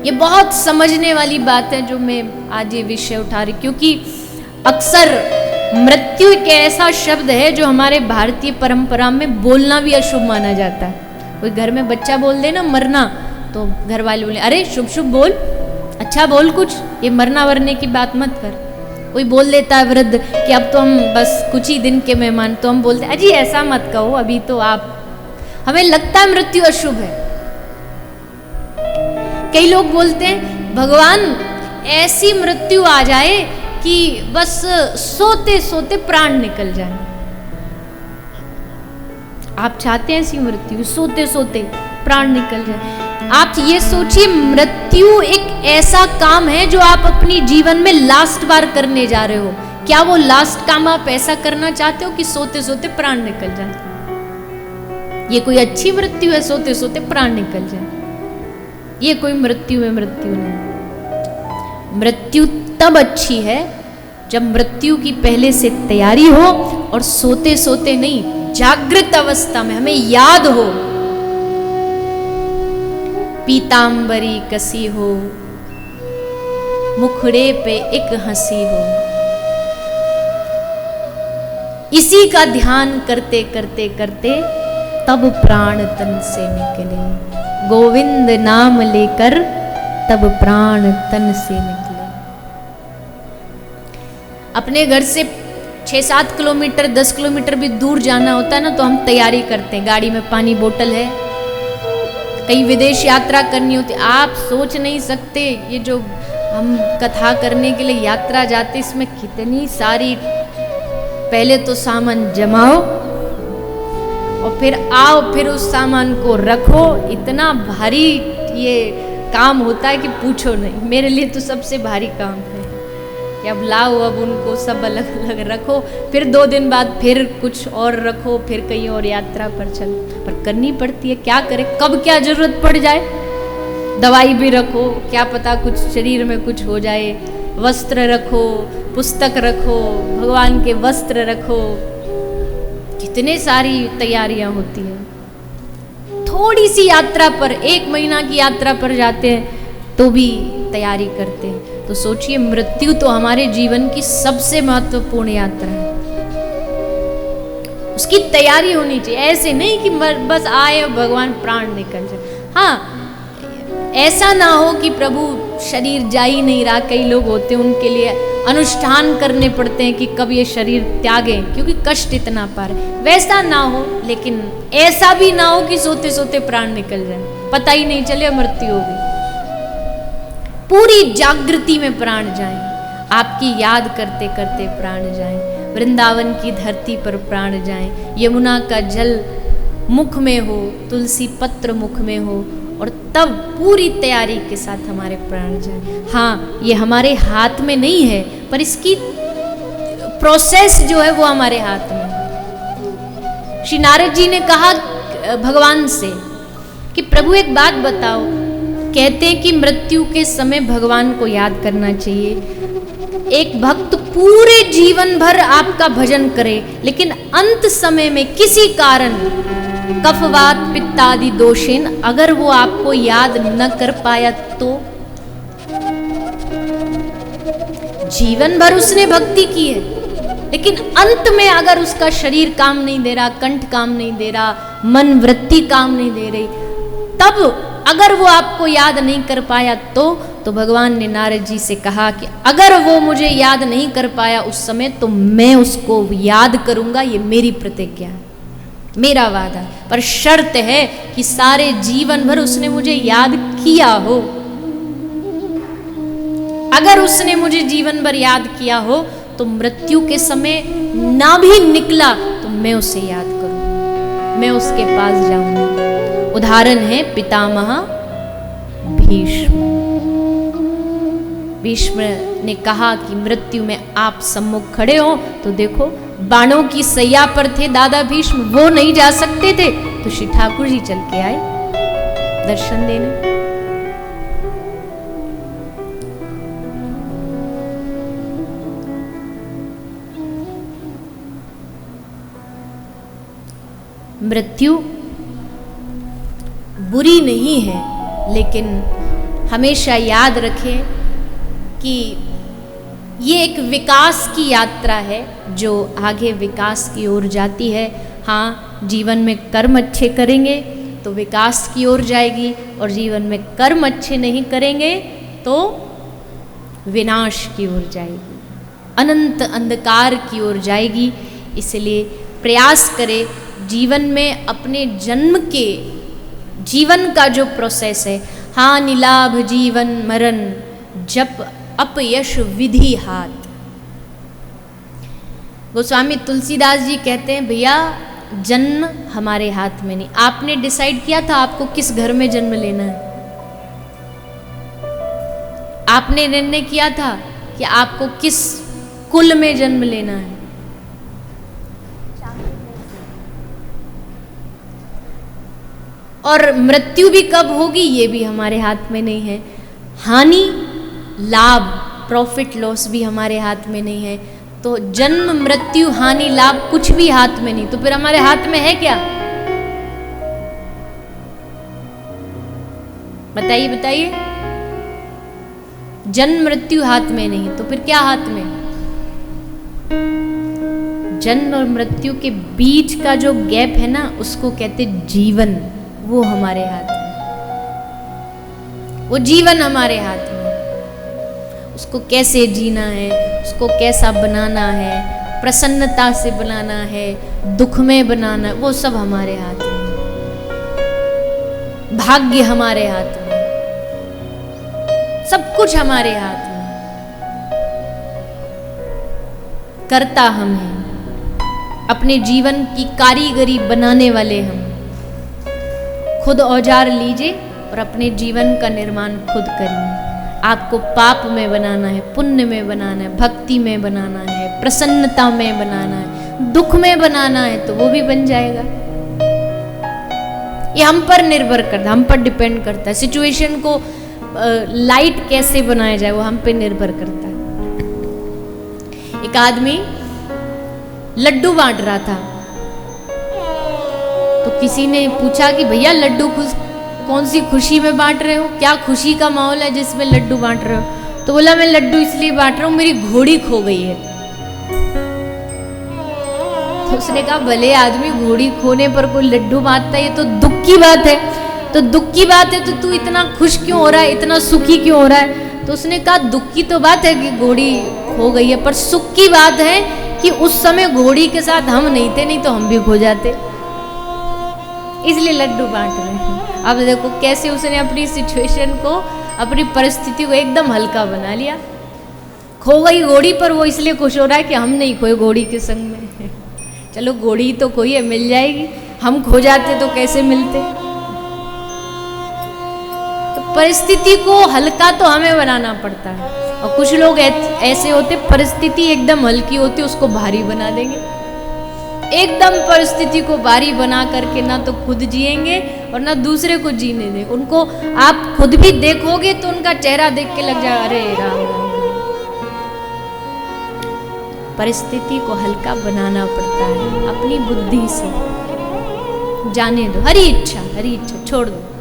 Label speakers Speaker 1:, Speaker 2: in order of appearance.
Speaker 1: ये बहुत समझने वाली बात है जो मैं आज ये विषय उठा रही, क्योंकि अक्सर मृत्यु एक ऐसा शब्द है जो हमारे भारतीय परंपरा में बोलना भी अशुभ माना जाता है। कोई घर में बच्चा बोल दे ना मरना, तो घर वाले बोले अरे शुभ शुभ बोल, अच्छा बोल कुछ, ये मरना वरने की बात मत कर। कोई बोल देता है वृद्ध कि अब तो हम बस कुछ ही दिन के मेहमान, तो हम बोलते अजी ऐसा मत कहो, अभी तो आप, हमें लगता है मृत्यु अशुभ है। कई लोग बोलते हैं भगवान ऐसी मृत्यु आ जाए कि बस सोते सोते प्राण निकल जाए। आप चाहते हैं ऐसी मृत्यु, सोते सोते प्राण निकल जाए? आप ये सोचिए, मृत्यु एक ऐसा काम है जो आप अपनी जीवन में लास्ट बार करने जा रहे हो। क्या वो लास्ट काम आप ऐसा करना चाहते हो कि सोते सोते प्राण निकल जाए? ये कोई अच्छी मृत्यु है, सोते सोते प्राण निकल जाए? ये कोई मृत्यु है? मृत्यु नहीं। मृत्यु तब अच्छी है जब मृत्यु की पहले से तैयारी हो और सोते सोते नहीं, जागृत अवस्था में हमें याद हो, पीतांबरी कसी हो, मुखड़े पे एक हंसी हो, इसी का ध्यान करते करते करते तब प्राण तन से निकले। गोविंद नाम लेकर तब प्राण तन से निकले। अपने घर से 6-7 किलोमीटर 10 किलोमीटर भी दूर जाना होता है ना, तो हम तैयारी करते हैं, गाड़ी में पानी बोतल है। कहीं विदेश यात्रा करनी होती, आप सोच नहीं सकते, ये जो हम कथा करने के लिए यात्रा जाते इसमें कितनी सारी, पहले तो सामान जमाओ और फिर आओ, फिर उस सामान को रखो। इतना भारी ये काम होता है कि पूछो नहीं। मेरे लिए तो सबसे भारी काम है कि अब लाओ, अब उनको सब अलग अलग रखो, फिर 2 दिन बाद फिर कुछ और रखो, फिर कहीं और यात्रा पर चलो। पर करनी पड़ती है, क्या करें, कब क्या जरूरत पड़ जाए। दवाई भी रखो, क्या पता कुछ शरीर में कुछ हो जाए। वस्त्र रखो, पुस्तक रखो, भगवान के वस्त्र रखो, कितने सारी तैयारियां होती हैं। थोड़ी सी यात्रा पर, 1 महीना की यात्रा पर जाते हैं तो भी तैयारी करते हैं। तो सोचिए, मृत्यु तो हमारे जीवन की सबसे महत्वपूर्ण यात्रा है, उसकी तैयारी होनी चाहिए। ऐसे नहीं कि बस आए और भगवान प्राण निकल जाए। हाँ, ऐसा ना हो कि प्रभु शरीर जा ही नहीं रहा। कई लोग होते हैं उनके लिए अनुष्ठान करने पड़ते हैं कि कब ये शरीर त्यागें, क्योंकि कष्ट इतना पार है। वैसा ना हो, लेकिन ऐसा भी ना हो कि सोते सोते प्राण निकल जाए, पता ही नहीं चले मृत्यु हो गई। पूरी जागृति में प्राण जाएं, आपकी याद करते करते प्राण जाएं, वृंदावन की धरती पर प्राण जाएं, यमुना का जल मुख में हो, तुलसी पत्र मुख में हो, और तब पूरी तैयारी के साथ हमारे प्राण जाएं। हाँ, ये हमारे हाथ में नहीं है, पर इसकी प्रोसेस जो है वो हमारे हाथ में है। श्री नारद जी ने कहा भगवान से कि प्रभु एक बात बताओ, कहते हैं कि मृत्यु के समय भगवान को याद करना चाहिए। एक भक्त पूरे जीवन भर आपका भजन करे, लेकिन अंत समय में किसी कारण कफवात पित्तादि दोषेन अगर वो आपको याद न कर पाया तो? जीवन भर उसने भक्ति की है, लेकिन अंत में अगर उसका शरीर काम नहीं दे रहा, कंठ काम नहीं दे रहा, मन वृत्ति काम नहीं दे रही, तब अगर वो आपको याद नहीं कर पाया तो भगवान ने नारद जी से कहा कि अगर वो मुझे याद नहीं कर पाया उस समय, तो मैं उसको याद करूंगा। ये मेरी प्रतिज्ञा है, मेरा वादा है, पर शर्त है कि सारे जीवन भर उसने मुझे याद किया हो। अगर उसने मुझे जीवन भर याद किया हो तो मृत्यु के समय ना भी निकला तो मैं उसे याद करूंगा, मैं उसके पास जाऊंगा। उदाहरण है पितामह भीष्म। भीष्म ने कहा कि मृत्यु में आप सम्मुख खड़े हो, तो देखो बाणों की सैया पर थे दादा भीष्म, वो नहीं जा सकते थे, तो श्री ठाकुर जी चल के आए दर्शन देने। मृत्यु बुरी नहीं है, लेकिन हमेशा याद रखें कि ये एक विकास की यात्रा है जो आगे विकास की ओर जाती है। हाँ, जीवन में कर्म अच्छे करेंगे तो विकास की ओर जाएगी, और जीवन में कर्म अच्छे नहीं करेंगे तो विनाश की ओर जाएगी, अनंत अंधकार की ओर जाएगी। इसलिए प्रयास करें जीवन में अपने जन्म के जीवन का जो प्रोसेस है, हानि लाभ जीवन मरण जप अपयश विधि हाथ। गोस्वामी तुलसीदास जी कहते हैं भैया जन्म हमारे हाथ में नहीं। आपने डिसाइड किया था आपको किस घर में जन्म लेना है? आपने निर्णय किया था कि आपको किस कुल में जन्म लेना है? और मृत्यु भी कब होगी ये भी हमारे हाथ में नहीं है। हानि लाभ प्रॉफिट लॉस भी हमारे हाथ में नहीं है। तो जन्म मृत्यु हानि लाभ कुछ भी हाथ में नहीं, तो फिर हमारे हाथ में है क्या? बताइए बताइए। जन्म मृत्यु हाथ में नहीं तो फिर क्या हाथ में? जन्म और मृत्यु के बीच का जो गैप है ना उसको कहते जीवन, वो हमारे हाथ में। वो जीवन हमारे हाथ में, उसको कैसे जीना है, उसको कैसा बनाना है, प्रसन्नता से बनाना है, दुख में बनाना है, वो सब हमारे हाथ में। भाग्य हमारे हाथ में, सब कुछ हमारे हाथ में। कर्ता हम हैं, अपने जीवन की कारीगरी बनाने वाले हम। खुद औजार लीजिए और अपने जीवन का निर्माण खुद करिए। आपको पाप में बनाना है, पुण्य में बनाना है, भक्ति में बनाना है, प्रसन्नता में बनाना है, दुख में बनाना है तो वो भी बन जाएगा। ये हम पर निर्भर करता है, हम पर डिपेंड करता है। सिचुएशन को लाइट कैसे बनाया जाए वो हम पे निर्भर करता है। एक आदमी लड्डू बांट रहा था तो किसी ने पूछा कि भैया लड्डू कौन सी खुशी में बांट रहे हो, क्या खुशी का माहौल है जिसमें लड्डू बांट रहे हो? तो बोला मैं लड्डू इसलिए बांट रहा हूं मेरी घोड़ी खो गई है। तो उसने कहा भले आदमी घोड़ी खोने पर कोई लड्डू बांटता है, ये तो दुख की बात है। तो दुख की बात है तो तू इतना खुश क्यों हो रहा है, इतना सुखी क्यों हो रहा है? तो उसने कहा दुख की तो बात है कि घोड़ी खो गई है, पर सुख की बात है कि उस समय घोड़ी के साथ हम नहीं थे, नहीं तो हम भी खो जाते, इसलिए लड्डू बांट रहे हैं। अब देखो कैसे उसने अपनी सिचुएशन को, अपनी परिस्थिति को एकदम हल्का बना लिया। खो गई घोड़ी पर वो इसलिए खुश हो रहा है कि हम नहीं खोए घोड़ी के संग में। चलो घोड़ी तो खोई है, मिल जाएगी, हम खो जाते तो कैसे मिलते। तो परिस्थिति को हल्का तो हमें बनाना पड़ता है, और कुछ लोग ऐसे होते परिस्थिति एकदम हल्की होती उसको भारी बना देंगे। एकदम परिस्थिति को भारी बना करके ना तो खुद जिएंगे और ना दूसरे को जीने देंगे। उनको आप खुद भी देखोगे तो उनका चेहरा देख के लग जाएगा अरे राम राम। परिस्थिति को हल्का बनाना पड़ता है अपनी बुद्धि से। जाने दो, हरी इच्छा छोड़ दो।